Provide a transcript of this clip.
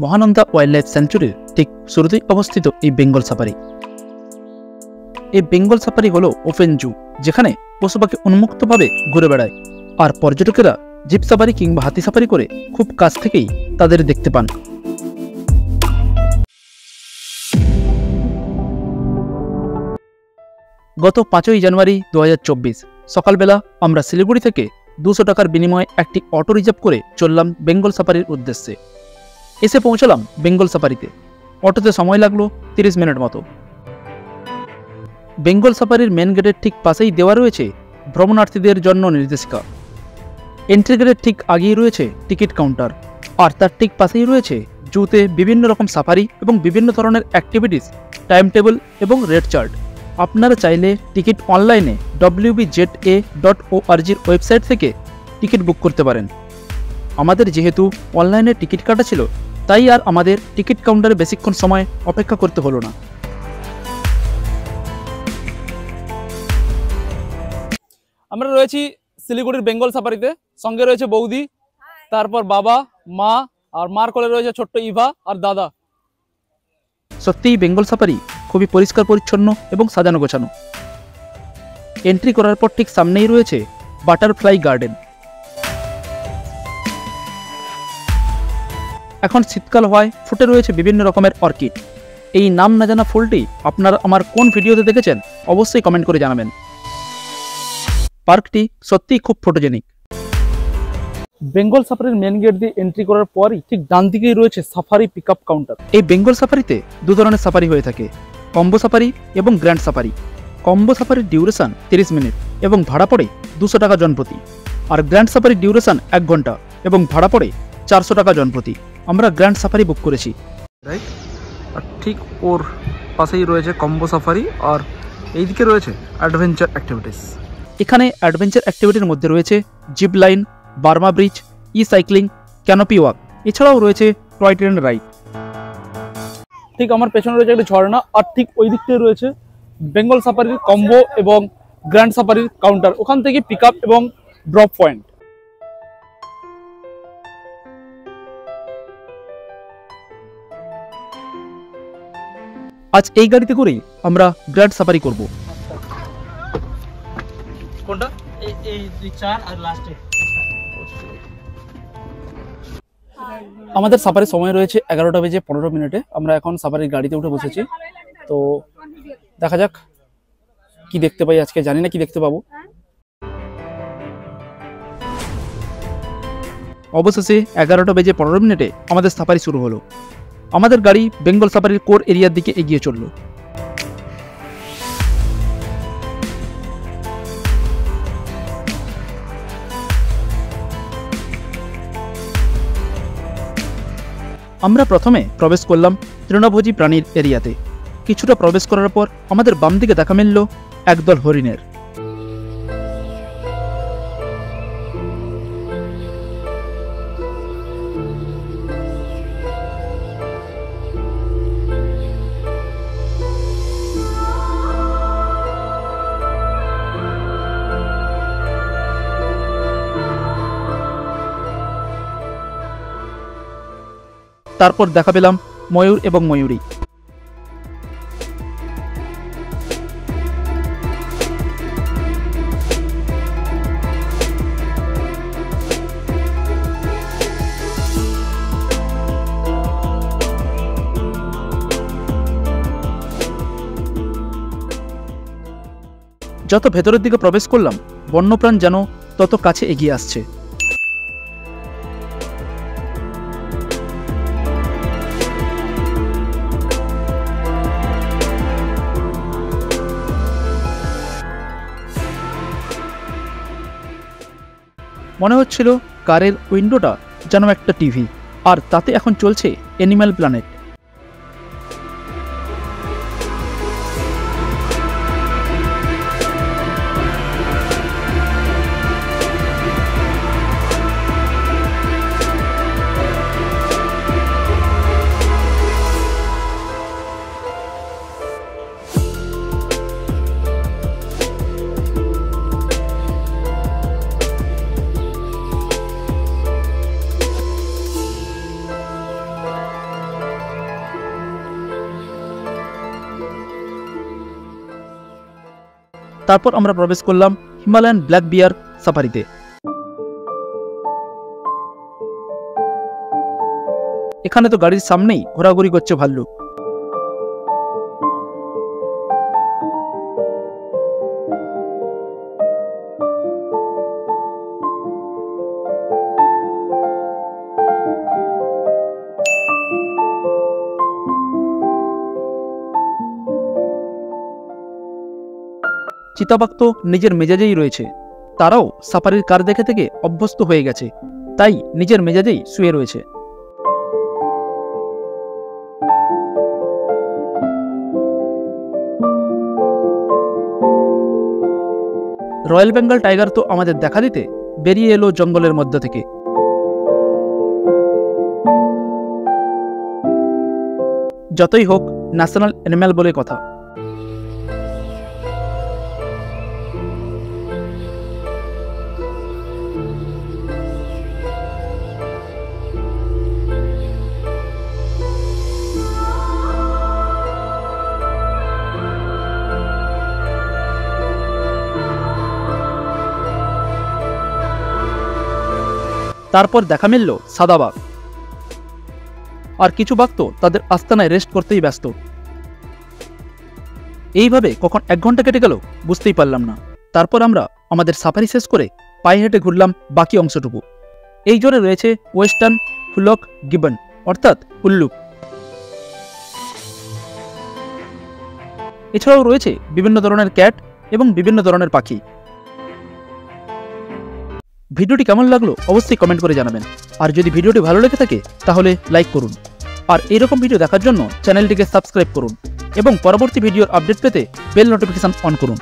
Mahananda wild life স্যাঞ্চুরির ঠিক শুরুতেই অবস্থিত এই বেঙ্গল সাফারি। এই বেঙ্গল সাফারি হলো ওপেন জু, যেখানে পশু পাখি উন্মুক্তভাবে ঘুরে বেড়ায়, আর পর্যটকেরা জিপ সাফারি কিংবা হাতি সাফারি করে খুব কাছ থেকেই তাদের দেখতে পান। গত 5ই জানুয়ারি 2024 সকালবেলা আমরা শিলিগুড়ি থেকে 200 টাকার বিনিময়ে একটি অটো রিজার্ভ করে চললাম বেঙ্গল সাফারির উদ্দেশ্যে। এসে পৌঁছলাম বেঙ্গল সাফারিতে। অটোতে সময় লাগলো 30 মিনিট মতো। বেঙ্গল সাফারির মেন গেটের ঠিক পাশেই দেওয়া রয়েছে ভ্রমণার্থীদের জন্য নির্দেশিকা। এন্ট্রি গেটের ঠিক আগেই রয়েছে টিকিট কাউন্টার, আর তার ঠিক পাশেই রয়েছে জুতে বিভিন্ন রকম সাফারি এবং বিভিন্ন ধরনের অ্যাক্টিভিটিস, টাইম টেবিল এবং রেট চার্ট। আপনারা চাইলে টিকিট অনলাইনে wbza.org ওয়েবসাইট থেকে টিকিট বুক করতে পারেন। আমাদের যেহেতু অনলাইনে টিকিট কাটা ছিল, তাই আর আমাদের টিকিট কাউন্টারে বেশিক্ষণ সময় অপেক্ষা করতে হলো না। আমরা রয়েছি শিলিগুড়ির বেঙ্গল সাফারিতে। সঙ্গে রয়েছে বৌদি, তারপর বাবা, মা, আর মার কোলে রয়েছে ছোট্ট ইভা আর দাদা। সত্যিই বেঙ্গল সাফারি খুবই পরিষ্কার পরিচ্ছন্ন এবং সাজানো গোছানো। এন্ট্রি করার পর ঠিক সামনেই রয়েছে বাটারফ্লাই গার্ডেন। এখন শীতকাল হওয়ায় ফুটে রয়েছে বিভিন্ন রকমের অর্কিড। এই নাম না জানা ফুলটি আপনারা আমার কোন ভিডিওতে দেখেছেন অবশ্যই কমেন্ট করে জানাবেন। পার্কটি সত্যিই খুব ফটোজেনিক। বেঙ্গল সাফারির মেন গেট দিয়ে এন্ট্রি করার পরই ঠিক ডান দিকেই রয়েছে সাফারি পিকআপ কাউন্টার। এই বেঙ্গল সাফারিতে দু ধরনের সাফারি হয়ে থাকে, কম্বো সাফারি এবং গ্র্যান্ড সাফারি। কম্বো সাফারির ডিউরেশন 30 মিনিট এবং ভাড়া পড়ে 200 টাকা জনপ্রতি, আর গ্র্যান্ড সাফারির ডিউরেশন 1 ঘন্টা এবং ভাড়া পড়ে 400 টাকা জনপ্রতি। আমরা গ্র্যান্ড সাফারি বুক করেছি। রাইট, আর ঠিক ওর পাশেই রয়েছে কম্বো সাফারি, আর এইদিকে রয়েছে অ্যাডভেঞ্চার অ্যাক্টিভিটিস। এখানে অ্যাডভেঞ্চার অ্যাক্টিভিটির মধ্যে রয়েছে zip line, Burma bridge, cycling, canopy walk, এছাড়াও রয়েছে টয় ট্রেন রাইড। ঠিক আমার পেছনে রয়েছে একটি ঝর্ণা, আর ঠিক ওই দিক থেকে রয়েছে বেঙ্গল সাফারির কম্বো এবং গ্র্যান্ড সাফারির কাউন্টার। ওখান থেকে পিকআপ এবং ড্রপ পয়েন্ট। আজ এই গাড়িতে করেই আমরা গ্র্যান্ড সাফারি করব। কোনটা? এই 4 আর লাস্টে। আমাদের সাফারির সময় রয়েছে 11টা বেজে 15 মিনিটে। আমরা এখন সাফারির গাড়িতে উঠে বসেছি। তো দেখা যাক কি দেখতে পাই আজকে। জানি না কি দেখতে পাবো। অবশেষে 11টা বেজে 15 মিনিটে আমাদের সাফারি শুরু হলো। আমাদের গাড়ি বেঙ্গল সাফারির কোর এরিয়ার দিকে এগিয়ে চলল। আমরা প্রথমে প্রবেশ করলাম তৃণভোজী প্রাণীর এরিয়াতে। কিছুটা প্রবেশ করার পর আমাদের বাম দিকে দেখা মিলল একদল হরিণের। তারপর দেখা পেলাম ময়ূর এবং ময়ূরী। যত ভেতরের দিকে প্রবেশ করলাম, বন্যপ্রাণ যেন তত কাছে এগিয়ে আসছে। মনে হচ্ছিল কারের উইন্ডোটা যেন একটা টিভি, আর তাতে এখন চলছে অ্যানিম্যাল প্ল্যানেট। তারপর আমরা প্রবেশ করলাম হিমালয়ান ব্ল্যাক বিয়ার সাফারিতে। এখানে তো গাড়ির সামনেই ঘোরাঘুরি করছে ভাল্লুক। চিতাবাঘ তো নিজের মেজাজেই রয়েছে, তারাও সাফারির কার দেখে থেকে অভ্যস্ত হয়ে গেছে, তাই নিজের মেজাজেই শুয়ে রয়েছে। রয়্যাল বেঙ্গল টাইগার তো আমাদের দেখা দিতে বেরিয়ে এলো জঙ্গলের মধ্য থেকে। যতই হোক ন্যাশনাল অ্যানিম্যাল বলে কথা। তারপর দেখা মিলল সাদা বাঘ, আর কিছু বাঘ তো তাদের আস্তানায় রেস্ট করতেই ব্যস্ত। এইভাবে কখন 1 ঘন্টা কেটে গেল বুঝতেই পারলাম না। তারপর আমরা আমাদের সাফারি শেষ করে পায়ে হেঁটে ঘুরলাম বাকি অংশটুকু। এই জোরে রয়েছে ওয়েস্টার্ন হুলক গিবন অর্থাৎ উল্লুক। এছাড়াও রয়েছে বিভিন্ন ধরনের ক্যাট এবং বিভিন্ন ধরনের পাখি। ভিডিওটি কেমন লাগলো অবশ্যই কমেন্ট করে জানাবেন, আর যদি ভিডিওটি ভালো লেগে থাকে তাহলে লাইক করুন, আর এরকম ভিডিও দেখার জন্য চ্যানেলটিকে সাবস্ক্রাইব করুন এবং পরবর্তী ভিডিওর আপডেট পেতে বেল নোটিফিকেশন অন করুন।